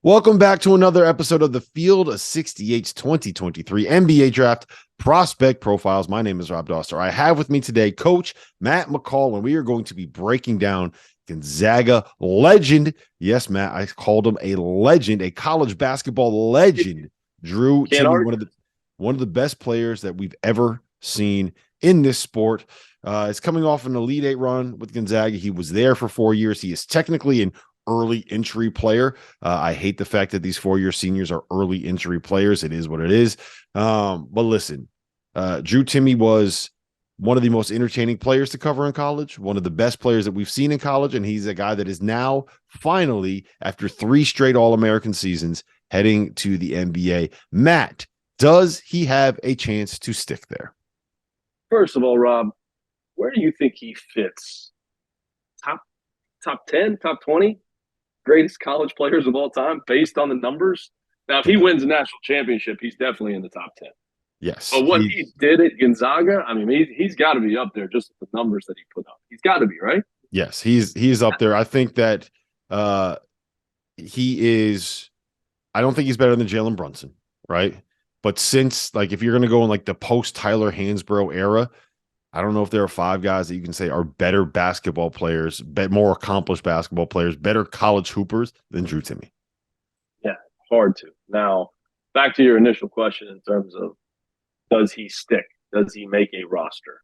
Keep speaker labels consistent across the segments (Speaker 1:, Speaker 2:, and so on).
Speaker 1: Welcome back to another episode of the Field of 68's 2023 NBA Draft Prospect Profiles. My name is Rob Doster. I have with me today Coach Matt McCall, and we are going to be breaking down Gonzaga legend. Yes, Matt, I called him a legend, a college basketball legend. Drew Timme, one of the best players that we've ever seen in this sport. Is coming off an Elite Eight run with Gonzaga. He was there for 4 years. He is technically an early entry player. I hate the fact that these 4-year seniors are early entry players. It is what it is. But listen, Drew Timme was one of the most entertaining players to cover in college, one of the best players that we've seen in college, and he's a guy that is now finally, after 3 straight All-American seasons, heading to the NBA. Matt, does he have a chance to stick there?
Speaker 2: First of all, Rob, where do you think he fits? Top 10, top 20? Greatest college players of all time based on the numbers. Now, if he wins a national championship, he's definitely in the top 10.
Speaker 1: Yes.
Speaker 2: But what he did at Gonzaga, I mean, he's got to be up there just with the numbers that he put up. He's got to be, right?
Speaker 1: Yes, he's up there. I think that he is – I don't think he's better than Jalen Brunson, right? But since, like, if you're going to go in, like, the post-Tyler Hansbrough era – I don't know if there are 5 guys that you can say are better basketball players, more accomplished basketball players, better college hoopers than Drew Timme.
Speaker 2: Yeah, hard to. Now, back to your initial question in terms of does he stick? Does he make a roster?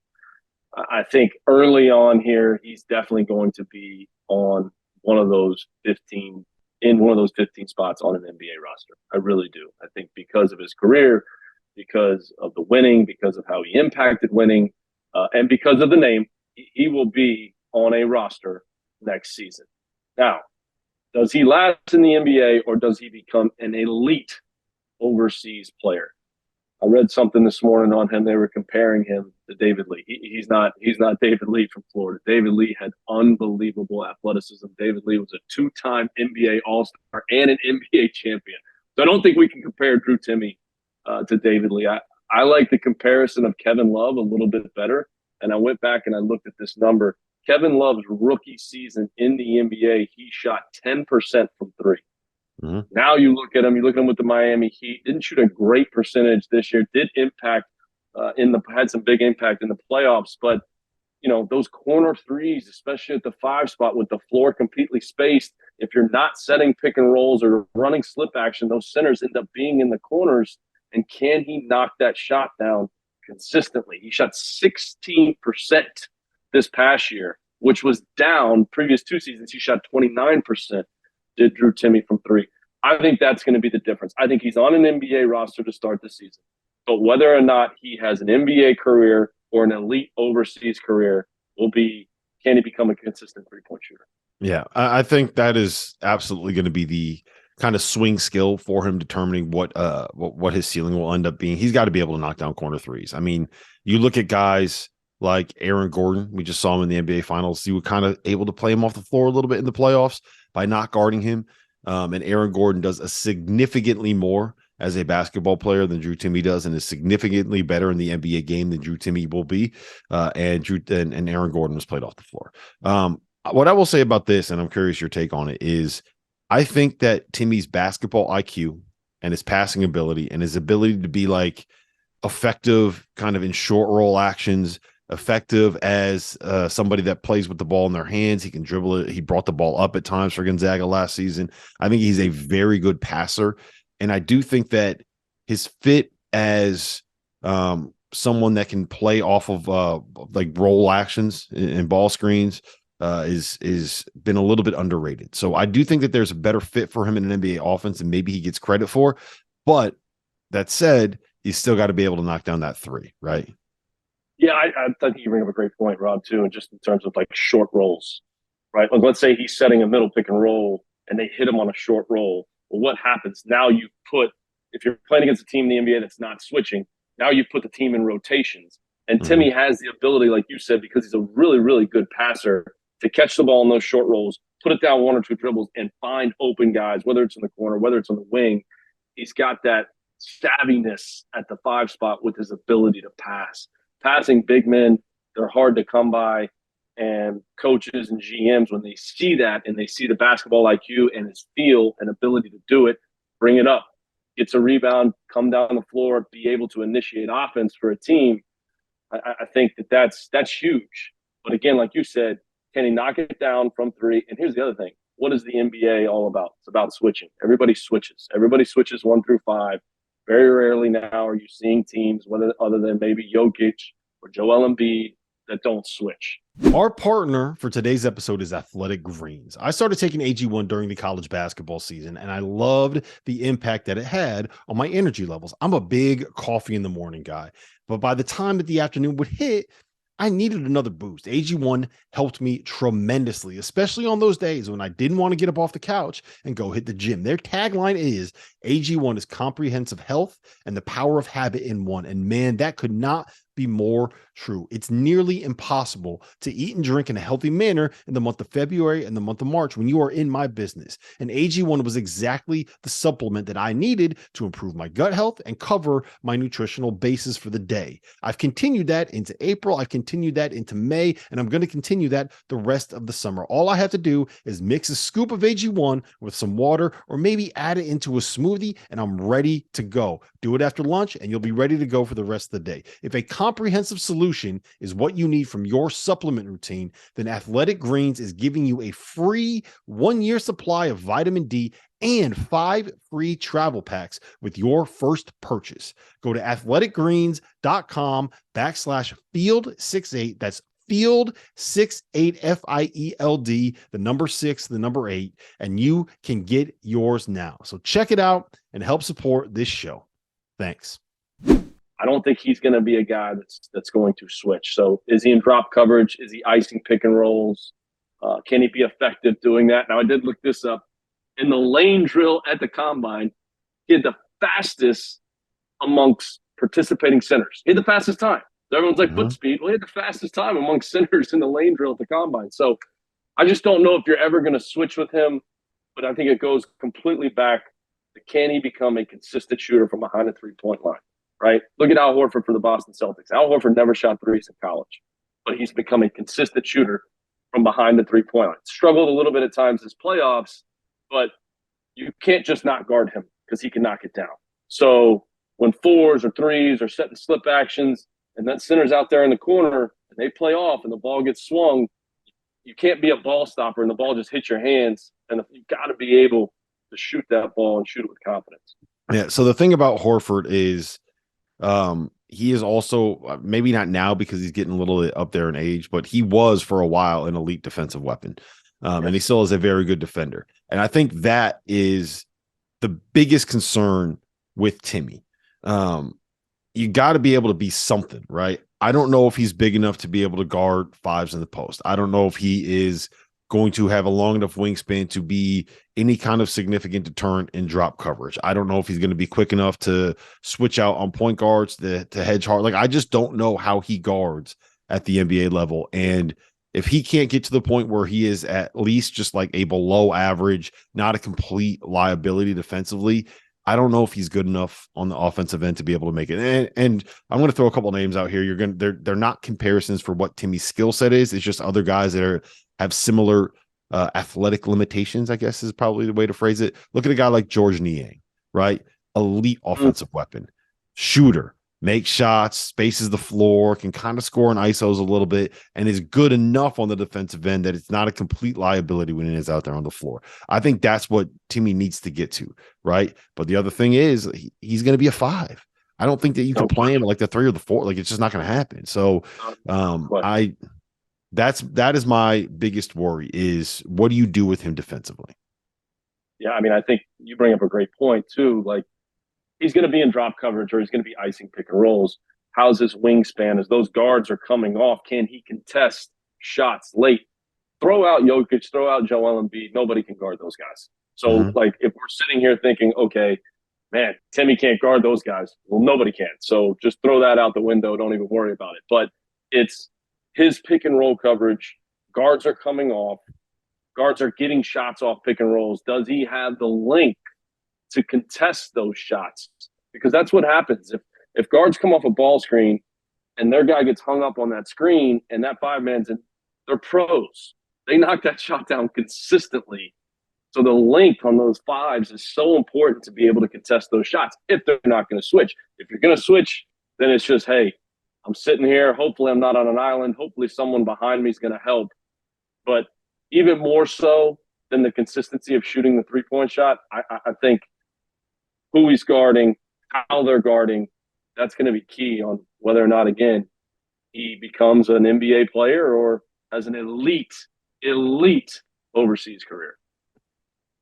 Speaker 2: I think early on here, he's definitely going to be on one of those 15 spots on an NBA roster. I really do. I think because of his career, because of the winning, because of how he impacted winning, and because of the name, he will be on a roster next season. Now, does he last in the NBA or does he become an elite overseas player? I read something this morning on him. They were comparing him to David Lee. He's not David Lee from Florida. David Lee had unbelievable athleticism. David Lee was a 2-time NBA All-Star and an NBA champion. So I don't think we can compare Drew Timme to David Lee. I like the comparison of Kevin Love a little bit better. And I went back and I looked at this number. Kevin Love's rookie season in the NBA, he shot 10% from 3. Mm-hmm. Now you look at him with the Miami Heat. Didn't shoot a great percentage this year. Did impact had some big impact in the playoffs. But, you know, those corner threes, especially at the 5 spot with the floor completely spaced, if you're not setting pick and rolls or running slip action, those centers end up being in the corners. And can he knock that shot down consistently? He shot 16% this past year, which was down previous 2 seasons. He shot 29%, did Drew Timme from 3. I think that's going to be the difference. I think he's on an NBA roster to start the season. But whether or not he has an NBA career or an elite overseas career will be, can he become a consistent three-point shooter?
Speaker 1: Yeah, I think that is absolutely going to be the kind of swing skill for him determining what his ceiling will end up being. He's got to be able to knock down corner threes. I mean, you look at guys like Aaron Gordon. We just saw him in the NBA Finals. You were kind of able to play him off the floor a little bit in the playoffs by not guarding him. And Aaron Gordon does a significantly more as a basketball player than Drew Timme does, and is significantly better in the NBA game than Drew Timme will be. And Aaron Gordon was played off the floor. What I will say about this, and I'm curious your take on it, is I think that Timme's basketball IQ and his passing ability and his ability to be like effective kind of in short roll actions, effective as somebody that plays with the ball in their hands. He can dribble it. He brought the ball up at times for Gonzaga last season. I think he's a very good passer. And I do think that his fit as someone that can play off of like roll actions and ball screens is been a little bit underrated. So I do think that there's a better fit for him in an NBA offense than maybe he gets credit for. But that said, he's still got to be able to knock down that 3, right?
Speaker 2: Yeah, I think you bring up a great point, Rob, too, and just in terms of like short rolls, right? Like, let's say he's setting a middle pick and roll and they hit him on a short roll. Well, what happens? Now if you're playing against a team in the NBA that's not switching, now you put the team in rotations. And Timme has the ability, like you said, because he's a really, really good passer, to catch the ball in those short rolls, put it down 1 or 2 dribbles, and find open guys, whether it's in the corner, whether it's on the wing. He's got that savviness at the 5 spot with his ability to pass. Passing big men, they're hard to come by. And coaches and GMs, when they see that and they see the basketball IQ and his feel and ability to do it, bring it up, gets a rebound, come down the floor, be able to initiate offense for a team. I think that's huge. But again, like you said, can he knock it down from three? And here's the other thing: what is the NBA all about? It's about switching. Everybody switches. Everybody switches 1 through 5. Very rarely now are you seeing teams, whether other than maybe Jokic or Joel Embiid, that don't switch.
Speaker 1: Our partner for today's episode is Athletic Greens. I started taking AG1 during the college basketball season, and I loved the impact that it had on my energy levels. I'm a big coffee in the morning guy, but by the time that the afternoon would hit, I needed another boost. AG1 helped me tremendously, especially on those days when I didn't want to get up off the couch and go hit the gym. Their tagline is AG1 is comprehensive health and the power of habit in one. And man, that could not be more true. It's nearly impossible to eat and drink in a healthy manner in the month of February and the month of March when you are in my business. And AG1 was exactly the supplement that I needed to improve my gut health and cover my nutritional basis for the day. I've continued that into April. I've continued that into May, and I'm going to continue that the rest of the summer. All I have to do is mix a scoop of AG1 with some water or maybe add it into a smoothie, and I'm ready to go. Do it after lunch, and you'll be ready to go for the rest of the day. If a comprehensive solution is what you need from your supplement routine, then Athletic Greens is giving you a free 1-year supply of vitamin D and 5 free travel packs with your first purchase. Go to athleticgreens.com/field68. That's field 68 FIELD, the number 6, the number 8, and you can get yours now. So check it out and help support this show. Thanks.
Speaker 2: I don't think he's going to be a guy that's going to switch. So is he in drop coverage? Is he icing pick and rolls? Can he be effective doing that? Now, I did look this up. In the lane drill at the combine, he had the fastest amongst participating centers. He had the fastest time. So everyone's like, foot speed. Well, he had the fastest time amongst centers in the lane drill at the combine. So I just don't know if you're ever going to switch with him, but I think it goes completely back to can he become a consistent shooter from behind the three-point line, right? Look at Al Horford for the Boston Celtics. Al Horford never shot threes in college, but he's become a consistent shooter from behind the three-point line. Struggled a little bit at times this playoffs, but you can't just not guard him because he can knock it down. So when 4s or 3s or setting slip actions and that center's out there in the corner and they play off and the ball gets swung, you can't be a ball stopper and the ball just hits your hands. And you've got to be able to shoot that ball and shoot it with confidence.
Speaker 1: Yeah. So the thing about Horford is he is also maybe not now because he's getting a little bit up there in age, but he was for a while an elite defensive weapon. And he still is a very good defender. And I think that is the biggest concern with Timme. You got to be able to be something, right? I don't know if he's big enough to be able to guard 5s in the post. I don't know if he is going to have a long enough wingspan to be any kind of significant deterrent in drop coverage. I don't know if he's going to be quick enough to switch out on point guards to hedge hard. Like, I just don't know how he guards at the NBA level. And if he can't get to the point where he is at least just like a below average, not a complete liability defensively, I don't know if he's good enough on the offensive end to be able to make it. And I'm going to throw a couple names out here. They're not comparisons for what Timme's skill set is. It's just other guys that have similar athletic limitations, I guess is probably the way to phrase it. Look at a guy like George Niang, right? Elite offensive weapon, shooter, makes shots, spaces the floor, can kind of score in ISOs a little bit, and is good enough on the defensive end that it's not a complete liability when it is out there on the floor. I think that's what Timme needs to get to, right? But the other thing is he's going to be a 5. I don't think that you can play him at like the 3 or the 4. Like, it's just not going to happen. So that is my biggest worry is what do you do with him defensively?
Speaker 2: Yeah, I mean, I think you bring up a great point too. Like, he's going to be in drop coverage or he's going to be icing pick and rolls. How's his wingspan? As those guards are coming off, can he contest shots late? Throw out Jokic, throw out Joel Embiid. Nobody can guard those guys. So, like, if we're sitting here thinking, okay, man, Timme can't guard those guys. Well, nobody can. So just throw that out the window. Don't even worry about it. But it's his pick and roll coverage. Guards are coming off. Guards are getting shots off pick and rolls. Does he have the length to contest those shots? Because that's what happens. If guards come off a ball screen and their guy gets hung up on that screen and that 5-man's in, They're pros. They knock that shot down consistently. So the length on those fives is so important to be able to contest those shots if they're not going to switch. If you're going to switch, then it's just, hey, I'm sitting here. Hopefully I'm not on an island. Hopefully someone behind me is going to help. But even more so than the consistency of shooting the three-point shot, I think who he's guarding, how they're guarding, that's going to be key on whether or not, again, he becomes an NBA player or has an elite overseas career.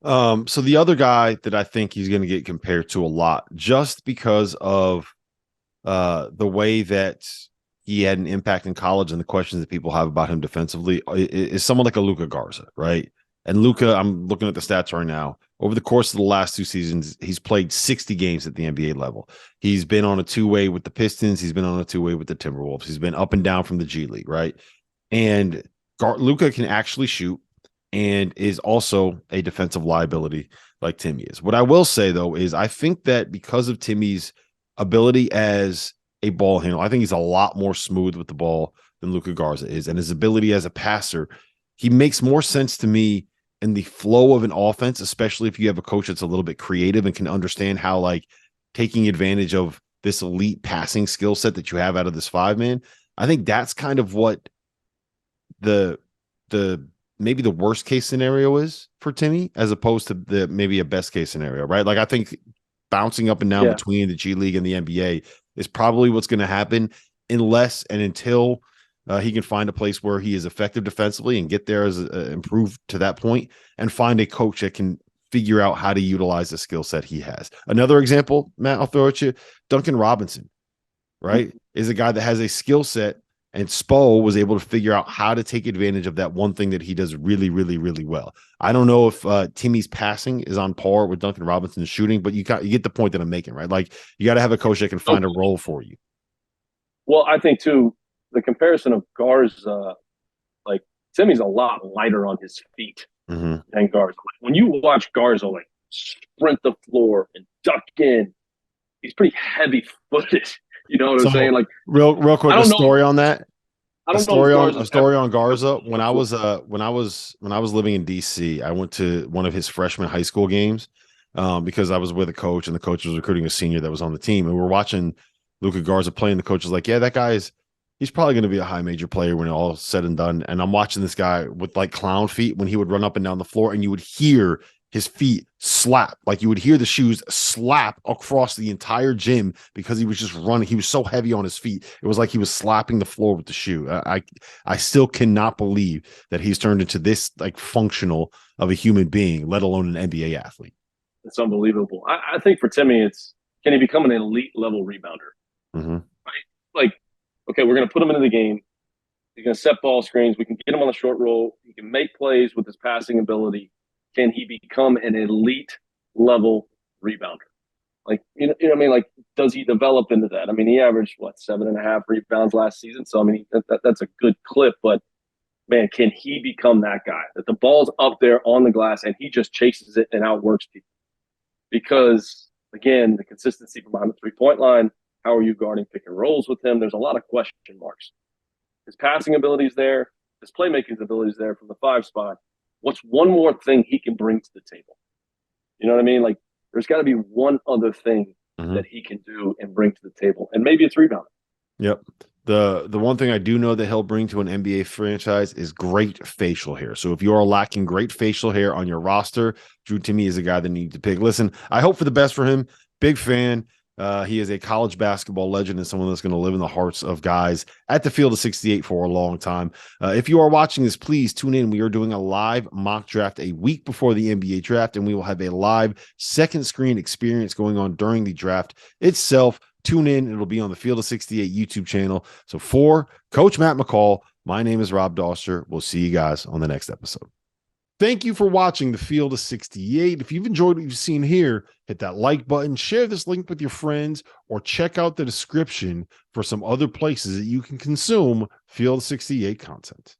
Speaker 1: So the other guy that I think he's going to get compared to a lot, just because of the way that he had an impact in college and the questions that people have about him defensively, is someone like a Luka Garza, right? And Luka, I'm looking at the stats right now. Over the course of the last 2 seasons, he's played 60 games at the NBA level. He's been on a two-way with the Pistons. He's been on a two-way with the Timberwolves. He's been up and down from the G League, right? And Luka can actually shoot and is also a defensive liability like Timme is. What I will say, though, is I think that because of Timme's ability as a ball handler, I think he's a lot more smooth with the ball than Luka Garza is. And his ability as a passer, he makes more sense to me in the flow of an offense, especially if you have a coach that's a little bit creative and can understand how, like, taking advantage of this elite passing skill set that you have out of this 5-man. I think that's kind of what the maybe the worst case scenario is for Timme, as opposed to the maybe a best case scenario, right? Like, I think bouncing up and down between the G League and the NBA is probably what's going to happen unless and until he can find a place where he is effective defensively and get there as improve to that point and find a coach that can figure out how to utilize the skill set he has. Another example, Matt, I'll throw at you, Duncan Robinson, right? Is a guy that has a skill set, and Spo was able to figure out how to take advantage of that one thing that he does really, really, really well. I don't know if Timmy's passing is on par with Duncan Robinson's shooting, but you get the point that I'm making, right? Like, you got to have a coach that can find a role for you.
Speaker 2: Well, I think too, the comparison of Garza, like, Timmy's a lot lighter on his feet than Garza. When you watch Garza, like, sprint the floor and duck in, he's pretty heavy footed. You know what I'm saying? Like,
Speaker 1: real quick, a story on that.
Speaker 2: I don't
Speaker 1: know. A story on Garza. When I was living in DC, I went to one of his freshman high school games because I was with a coach, and the coach was recruiting a senior that was on the team, and we were watching Luka Garza play, and the coach was like, "Yeah, that guy's he's probably going to be a high major player when all said and done." And I'm watching this guy with, like, clown feet when he would run up and down the floor, and you would hear his feet slap, like you would hear the shoes slap across the entire gym because he was just running. He was so heavy on his feet. It was like he was slapping the floor with the shoe. I still cannot believe that he's turned into this, like, functional of a human being, let alone an NBA athlete.
Speaker 2: It's unbelievable. I think for Timme, it's, can he become an elite level rebounder? Right? Like, okay, we're going to put him into the game. He's going to set ball screens. We can get him on the short roll. He can make plays with his passing ability. Can he become an elite level rebounder? Like, you know what I mean? Like, does he develop into that? I mean, he averaged, 7.5 rebounds last season. So, I mean, that's a good clip, but man, can he become that guy that the ball's up there on the glass and he just chases it and outworks people? Because, again, the consistency behind the 3-point line, how are you guarding pick and rolls with him? There's a lot of question marks. His passing ability is there. His playmaking ability is there from the 5 spot. What's one more thing he can bring to the table? You know what I mean? Like, there's got to be one other thing that he can do and bring to the table, and maybe it's rebounding.
Speaker 1: Yep. The one thing I do know that he'll bring to an NBA franchise is great facial hair. So if you are lacking great facial hair on your roster, Drew Timme is a guy that needs to pick. Listen, I hope for the best for him. Big fan. He is a college basketball legend and someone that's going to live in the hearts of guys at the Field of 68 for a long time. If you are watching this, please tune in. We are doing a live mock draft a week before the NBA draft, and we will have a live second screen experience going on during the draft itself. Tune in. It'll be on the Field of 68 YouTube channel. So for Coach Matt McCall, my name is Rob Doster. We'll see you guys on the next episode. Thank you for watching the Field of 68. If you've enjoyed what you've seen here, hit that like button, share this link with your friends, or check out the description for some other places that you can consume Field of 68 content.